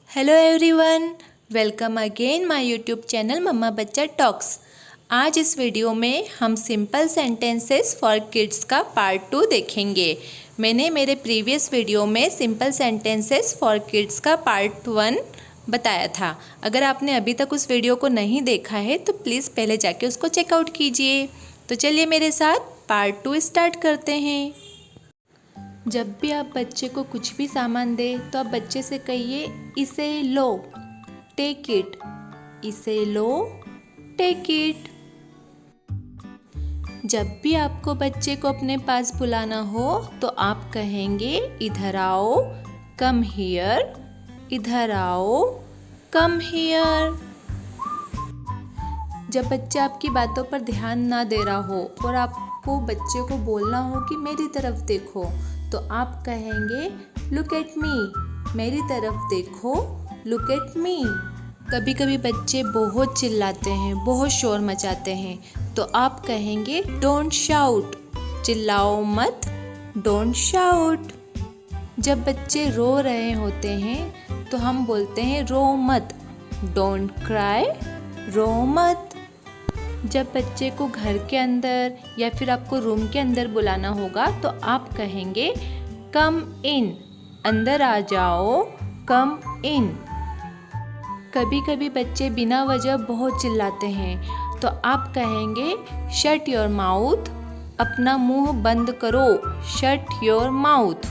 Hello everyone, welcome again my YouTube channel मम्मा बच्चा talks. आज इस वीडियो में हम सिंपल सेंटेंसेस फॉर किड्स का पार्ट 2 देखेंगे। मैंने मेरे प्रीवियस वीडियो में सिंपल सेंटेंसेस फॉर किड्स का पार्ट 1 बताया था। अगर आपने अभी तक उस वीडियो को नहीं देखा है तो प्लीज़ पहले जाके उसको चेकआउट कीजिए। तो चलिए मेरे साथ पार्ट 2 स्टार्ट करते हैं। जब भी आप बच्चे को कुछ भी सामान दें तो आप बच्चे से कहिए इसे लो, टेक इट। इसे लो, टेक इट। जब भी आपको बच्चे को अपने पास बुलाना हो तो आप कहेंगे इधर आओ, कम हियर। इधर आओ, कम हियर। जब बच्चा आपकी बातों पर ध्यान ना दे रहा हो और आपको बच्चे को बोलना हो कि मेरी तरफ देखो तो आप कहेंगे लुक एट मी। मेरी तरफ देखो, लुक एट मी। कभी कभी बच्चे बहुत चिल्लाते हैं, बहुत शोर मचाते हैं तो आप कहेंगे डोंट शाउट। चिल्लाओ मत, डोंट शाउट। जब बच्चे रो रहे होते हैं तो हम बोलते हैं रो मत, डोंट क्राई, रो मत। जब बच्चे को घर के अंदर या फिर आपको रूम के अंदर बुलाना होगा तो आप कहेंगे कम इन। अंदर आ जाओ, कम इन। कभी कभी बच्चे बिना वजह बहुत चिल्लाते हैं तो आप कहेंगे शट योर माउथ। अपना मुंह बंद करो, शट योर माउथ।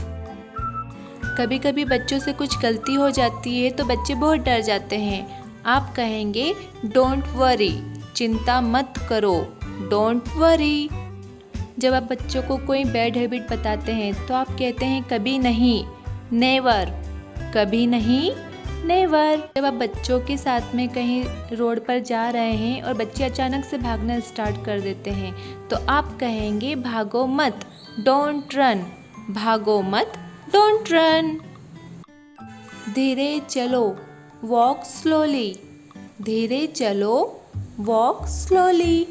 कभी कभी बच्चों से कुछ गलती हो जाती है तो बच्चे बहुत डर जाते हैं। आप कहेंगे डोंट वरी। चिंता मत करो, डोंट वरी। जब आप बच्चों को कोई बैड हैबिट बताते हैं तो आप कहते हैं कभी नहीं, नेवर। कभी नहीं, नेवर। जब आप बच्चों के साथ में कहीं रोड पर जा रहे हैं और बच्चे अचानक से भागना स्टार्ट कर देते हैं तो आप कहेंगे भागो मत, डोंट रन। भागो मत, डोंट रन। धीरे चलो, वॉक स्लोली। धीरे चलो, वॉक स्लोली।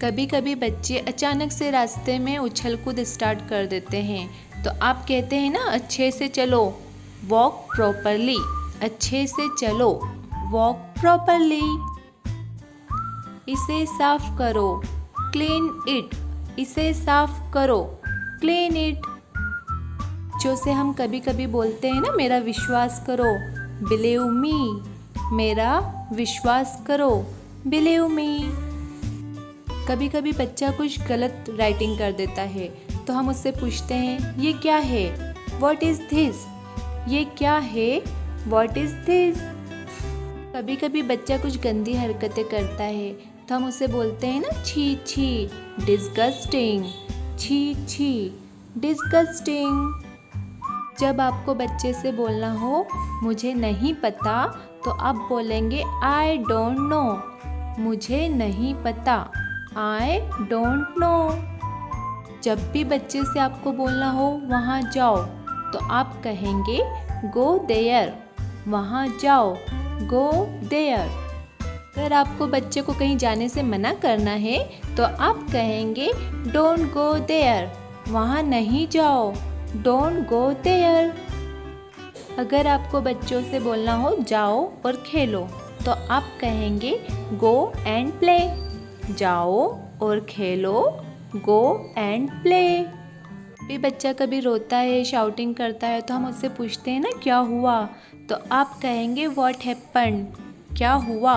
कभी कभी बच्चे अचानक से रास्ते में उछल कूद स्टार्ट कर देते हैं तो आप कहते हैं ना अच्छे से चलो, वॉक प्रॉपरली। अच्छे से चलो, वॉक प्रॉपरली। इसे साफ करो, क्लीन इट। इसे साफ करो, क्लीन इट। जो से हम कभी कभी बोलते हैं ना मेरा विश्वास करो, बिलीव मी। मेरा विश्वास करो, बिलीव मी। कभी कभी बच्चा कुछ गलत राइटिंग कर देता है तो हम उससे पूछते हैं ये क्या है, व्हाट इज दिस। ये क्या है, व्हाट इज दिस। कभी कभी बच्चा कुछ गंदी हरकतें करता है तो हम उससे बोलते हैं ना छी छी, डिस्गस्टिंग। छी छी, डिस्गस्टिंग। जब आपको बच्चे से बोलना हो मुझे नहीं पता तो आप बोलेंगे आई डोंट नो। मुझे नहीं पता, आई डोंट नो। जब भी बच्चे से आपको बोलना हो वहाँ जाओ तो आप कहेंगे गो देयर। वहाँ जाओ, गो देयर। अगर आपको बच्चे को कहीं जाने से मना करना है तो आप कहेंगे डोंट गो देयर। वहाँ नहीं जाओ, डोंट गो देयर। अगर आपको बच्चों से बोलना हो जाओ और खेलो तो आप कहेंगे गो एंड प्ले। जाओ और खेलो, गो एंड प्ले। भी बच्चा कभी रोता है, शाउटिंग करता है तो हम उससे पूछते हैं ना क्या हुआ तो आप कहेंगे व्हाट हैपेंड। क्या हुआ,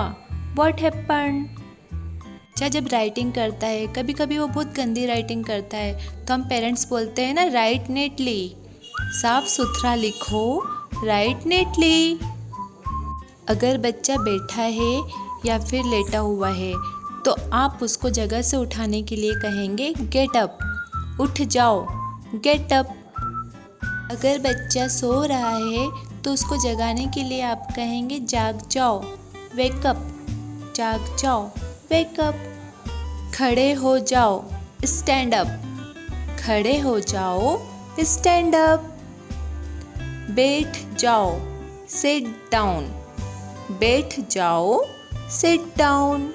व्हाट हैपेंड। बच्चा जब राइटिंग करता है कभी कभी वो बहुत गंदी राइटिंग करता है तो हम पेरेंट्स बोलते हैं ना राइट नीटली। साफ सुथरा लिखो, राइट नीटली। अगर बच्चा बैठा है या फिर लेटा हुआ है तो आप उसको जगह से उठाने के लिए कहेंगे गेट अप। उठ जाओ, गेट अप। अगर बच्चा सो रहा है तो उसको जगाने के लिए आप कहेंगे जाग जाओ, वेक अप। जाग जाओ, वेक अप। खड़े हो जाओ, स्टैंड अप। खड़े हो जाओ, स्टैंड अप। बैठ जाओ, सिट डाउन। बैठ जाओ, सिट डाउन।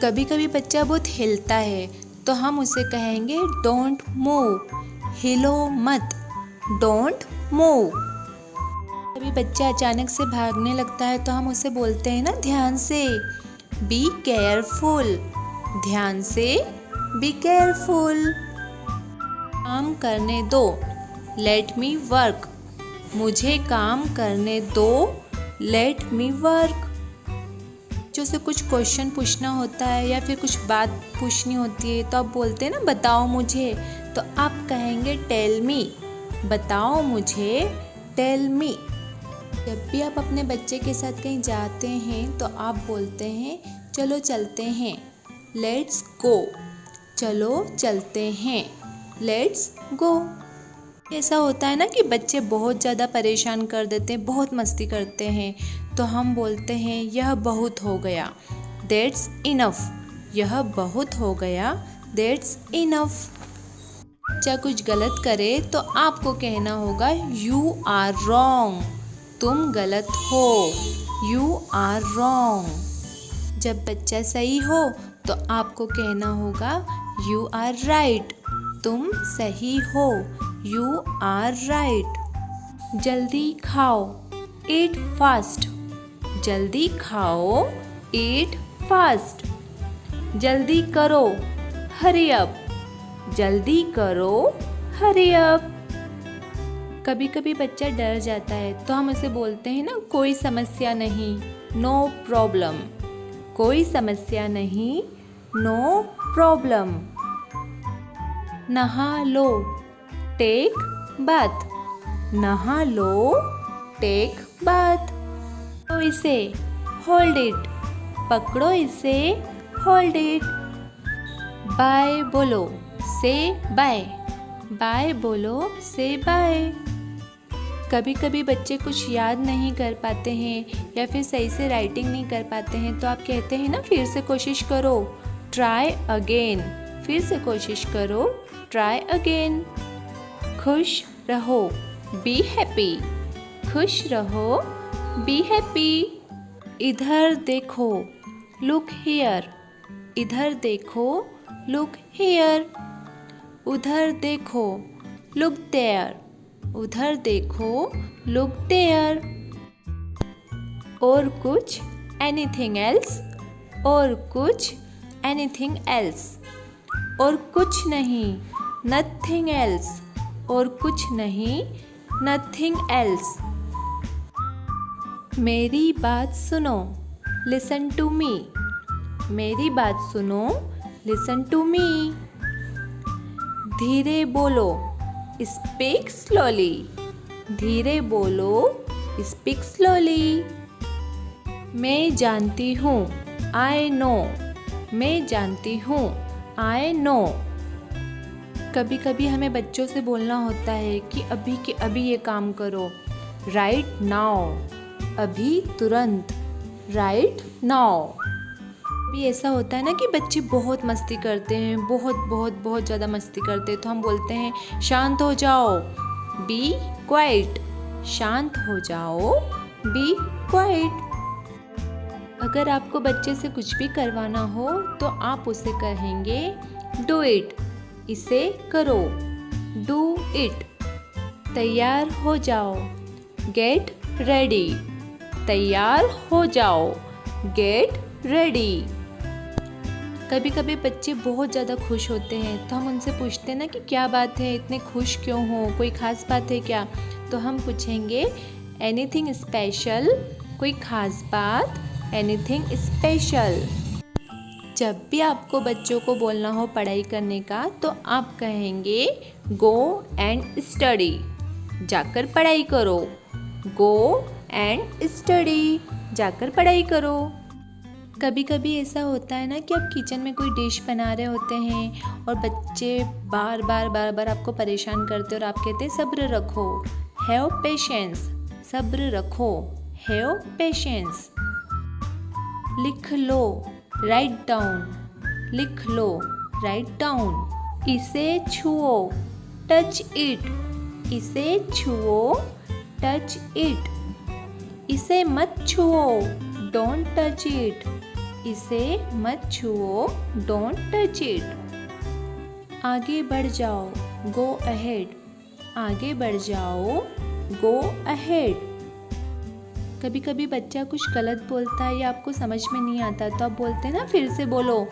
कभी कभी बच्चा बहुत हिलता है तो हम उसे कहेंगे डोंट मूव। हिलो मत, डोंट मूव। कभी बच्चा अचानक से भागने लगता है तो हम उसे बोलते हैं ना ध्यान से, बी केयरफुल, ध्यान से, बी केयरफुल। काम करने दो, लेट मी वर्क, मुझे काम करने दो, लेट मी वर्क। बच्चों से कुछ क्वेश्चन पूछना होता है या फिर कुछ बात पूछनी होती है तो आप बोलते हैं ना बताओ मुझे, तो आप कहेंगे टेल मी, बताओ मुझे, टेल मी। जब भी आप अपने बच्चे के साथ कहीं जाते हैं तो आप बोलते हैं चलो चलते हैं, लेट्स गो, चलो चलते हैं, लेट्स गो। ऐसा होता है ना कि बच्चे बहुत ज़्यादा परेशान कर देते हैं, बहुत मस्ती करते हैं, तो हम बोलते हैं यह बहुत हो गया, दैट्स इनफ, यह बहुत हो गया, दैट्स इनफ। बच्चा कुछ गलत करे तो आपको कहना होगा यू आर रॉन्ग, तुम गलत हो, यू आर रॉन्ग। जब बच्चा सही हो तो आपको कहना होगा यू आर राइट, तुम सही हो, यू आर राइट। जल्दी खाओ, ईट फास्ट, जल्दी खाओ, ईट फास्ट। जल्दी करो, हरी अप, जल्दी करो, हरी अप। कभी कभी बच्चा डर जाता है तो हम उसे बोलते हैं ना कोई समस्या नहीं, नो प्रॉब्लम, कोई समस्या नहीं, नो प्रॉब्लम। नहा लो, टेक बाथ, नहा लो, टेक बाथ। तो इसे होल्ड इट, पकड़ो इसे, होल्ड इट। बाय बोलो, से बाय, बाय बोलो, से बाय। कभी कभी बच्चे कुछ याद नहीं कर पाते हैं या फिर सही से राइटिंग नहीं कर पाते हैं तो आप कहते हैं ना फिर से कोशिश करो, ट्राई अगेन, फिर से कोशिश करो, ट्राई अगेन। खुश रहो, बी हैप्पी, खुश रहो, बी हैप्पी। इधर देखो, लुक हियर, इधर देखो, लुक हियर। उधर देखो, लुक देयर, उधर देखो, लुक देयर। और कुछ, एनीथिंग एल्स, और कुछ, एनीथिंग एल्स। और कुछ नहीं, नथिंग एल्स, और कुछ नहीं, नथिंग एल्स। मेरी बात सुनो, लिसन टू मी, मेरी बात सुनो, लिसन टू मी। धीरे बोलो, स्पीक स्लोली, धीरे बोलो, स्पीक स्लोली। मैं जानती हूँ, आई नो, मैं जानती हूँ, आई नो। कभी कभी हमें बच्चों से बोलना होता है कि अभी के अभी ये काम करो, राइट नाउ, अभी तुरंत, राइट नाउ। भी ऐसा होता है ना कि बच्चे बहुत मस्ती करते हैं, बहुत बहुत बहुत ज़्यादा मस्ती करते हैं तो हम बोलते हैं शांत हो जाओ, बी क्वाइट, शांत हो जाओ, बी क्वाइट। अगर आपको बच्चे से कुछ भी करवाना हो तो आप उसे कहेंगे डू इट, इसे करो, डू इट। तैयार हो जाओ, गेट रेडी, तैयार हो जाओ, गेट रेडी। कभी कभी बच्चे बहुत ज़्यादा खुश होते हैं तो हम उनसे पूछते हैं ना कि क्या बात है, इतने खुश क्यों हो, कोई ख़ास बात है क्या? तो हम पूछेंगे एनीथिंग स्पेशल, कोई ख़ास बात, एनीथिंग स्पेशल। जब भी आपको बच्चों को बोलना हो पढ़ाई करने का तो आप कहेंगे गो एंड स्टडी, जाकर पढ़ाई करो, गो एंड स्टडी, जाकर पढ़ाई करो। कभी कभी ऐसा होता है ना कि आप किचन में कोई डिश बना रहे होते हैं और बच्चे बार बार आपको परेशान करते हैं और आप कहते हैं सब्र रखो, हैव पेशेंस, सब्र रखो, हैव पेशेंस। लिख लो, राइट डाउन, लिख लो, राइट डाउन। इसे छुओ, टच इट, इसे छुओ, टच इट। इसे मत छुओ, डोंट टच इट, इसे मत छुओ, डोंट टच इट। आगे बढ़ जाओ, गो अहेड, आगे बढ़ जाओ, गो अहेड। कभी कभी बच्चा कुछ गलत बोलता है या आपको समझ में नहीं आता तो आप बोलते हैं ना, फिर से बोलो,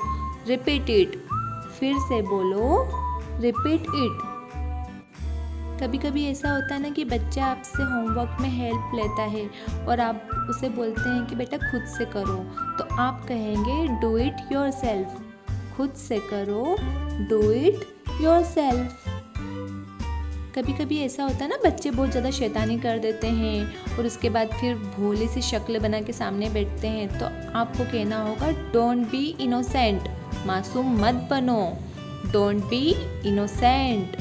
रिपीट इट। फिर से बोलो, रिपीट इट। कभी कभी ऐसा होता है ना कि बच्चा आपसे होमवर्क में हेल्प लेता है और आप उसे बोलते हैं कि बेटा खुद से करो, तो आप कहेंगे डू इट योरसेल्फ। खुद से करो, डू इट योरसेल्फ। कभी कभी ऐसा होता है ना, बच्चे बहुत ज़्यादा शैतानी कर देते हैं और उसके बाद फिर भोली सी शक्ल बना के सामने बैठते हैं, तो आपको कहना होगा डोंट बी इनोसेंट। मासूम मत बनो, डोंट बी इनोसेंट।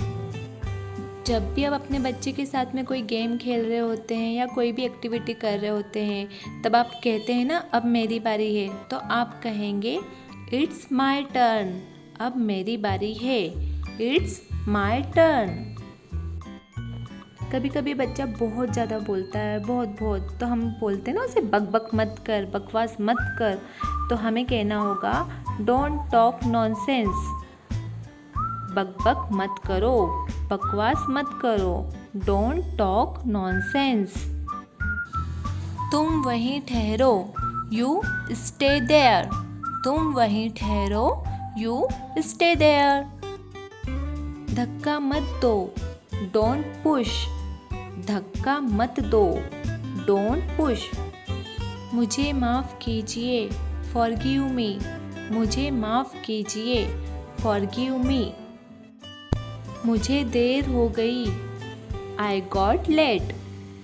जब भी आप अपने बच्चे के साथ में कोई गेम खेल रहे होते हैं या कोई भी एक्टिविटी कर रहे होते हैं, तब आप कहते हैं ना अब मेरी बारी है, तो आप कहेंगे इट्स माय टर्न। अब मेरी बारी है, इट्स माय टर्न। कभी कभी बच्चा बहुत ज़्यादा बोलता है, बहुत, तो हम बोलते हैं ना उसे बक बक मत कर, बकवास मत कर, तो हमें कहना होगा डोंट टॉक नॉनसेंस। बक बक मत करो, बकवास मत करो, डोंट टॉक नॉनसेंस। तुम वहीं ठहरो, यू स्टे देयर। तुम वहीं ठहरो, यू स्टे देयर। धक्का मत दो, डोंट पुश। धक्का मत दो, डोंट पुश। मुझे माफ़ कीजिए, फॉरगिव मी। मुझे माफ़ कीजिए, फॉरगिव मी। मुझे देर हो गई, आई गॉट लेट।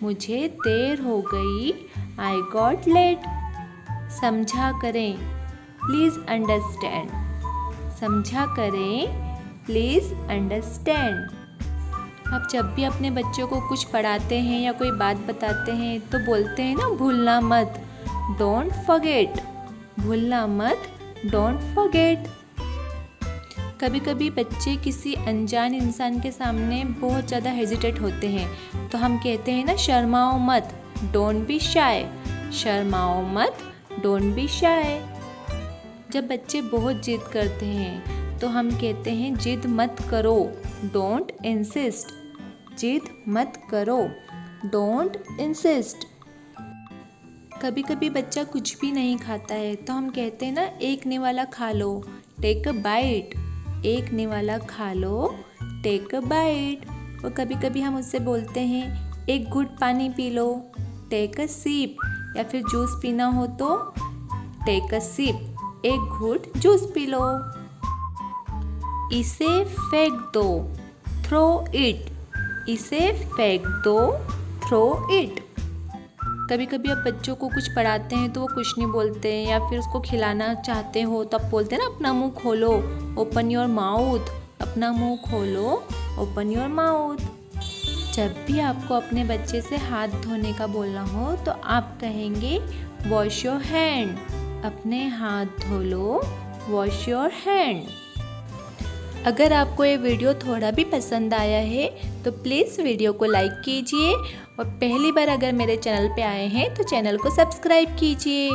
मुझे देर हो गई, आई गॉट लेट। समझा करें, प्लीज़ अंडरस्टैंड। समझा करें, प्लीज़ अंडरस्टैंड। आप जब भी अपने बच्चों को कुछ पढ़ाते हैं या कोई बात बताते हैं तो बोलते हैं ना भूलना मत, डोंट फॉरगेट। भूलना मत, डोंट फॉरगेट। कभी कभी बच्चे किसी अनजान इंसान के सामने बहुत ज़्यादा हेजिटेट होते हैं, तो हम कहते हैं ना शर्माओ मत, डोंट बी शाय। शर्माओ मत, डोंट बी शाय। जब बच्चे बहुत जिद करते हैं तो हम कहते हैं जिद मत करो, डोंट इंसिस्ट। जिद मत करो, डोंट इंसिस्ट। कभी कभी बच्चा कुछ भी नहीं खाता है तो हम कहते हैं ना एक निवाला खा लो, टेक अ बाइट। एक निवाला खा लो, टेक अ बाइट। और कभी कभी हम उससे बोलते हैं एक घुट पानी पी लो, टेक अ सिप। या फिर जूस पीना हो तो टेक अ सिप, एक घुट जूस पी लो। इसे फेंक दो, थ्रो इट। इसे फेंक दो, थ्रो इट। कभी कभी आप बच्चों को कुछ पढ़ाते हैं तो वो कुछ नहीं बोलते हैं, या फिर उसको खिलाना चाहते हो तो आप बोलते हैं ना अपना मुंह खोलो, ओपन योर माउथ। अपना मुंह खोलो, ओपन योर माउथ। जब भी आपको अपने बच्चे से हाथ धोने का बोलना हो तो आप कहेंगे वॉश योर हैंड। अपने हाथ धो लो, वॉश योर हैंड। अगर आपको ये वीडियो थोड़ा भी पसंद आया है तो प्लीज़ वीडियो को लाइक कीजिए और पहली बार अगर मेरे चैनल पे आए हैं तो चैनल को सब्सक्राइब कीजिए।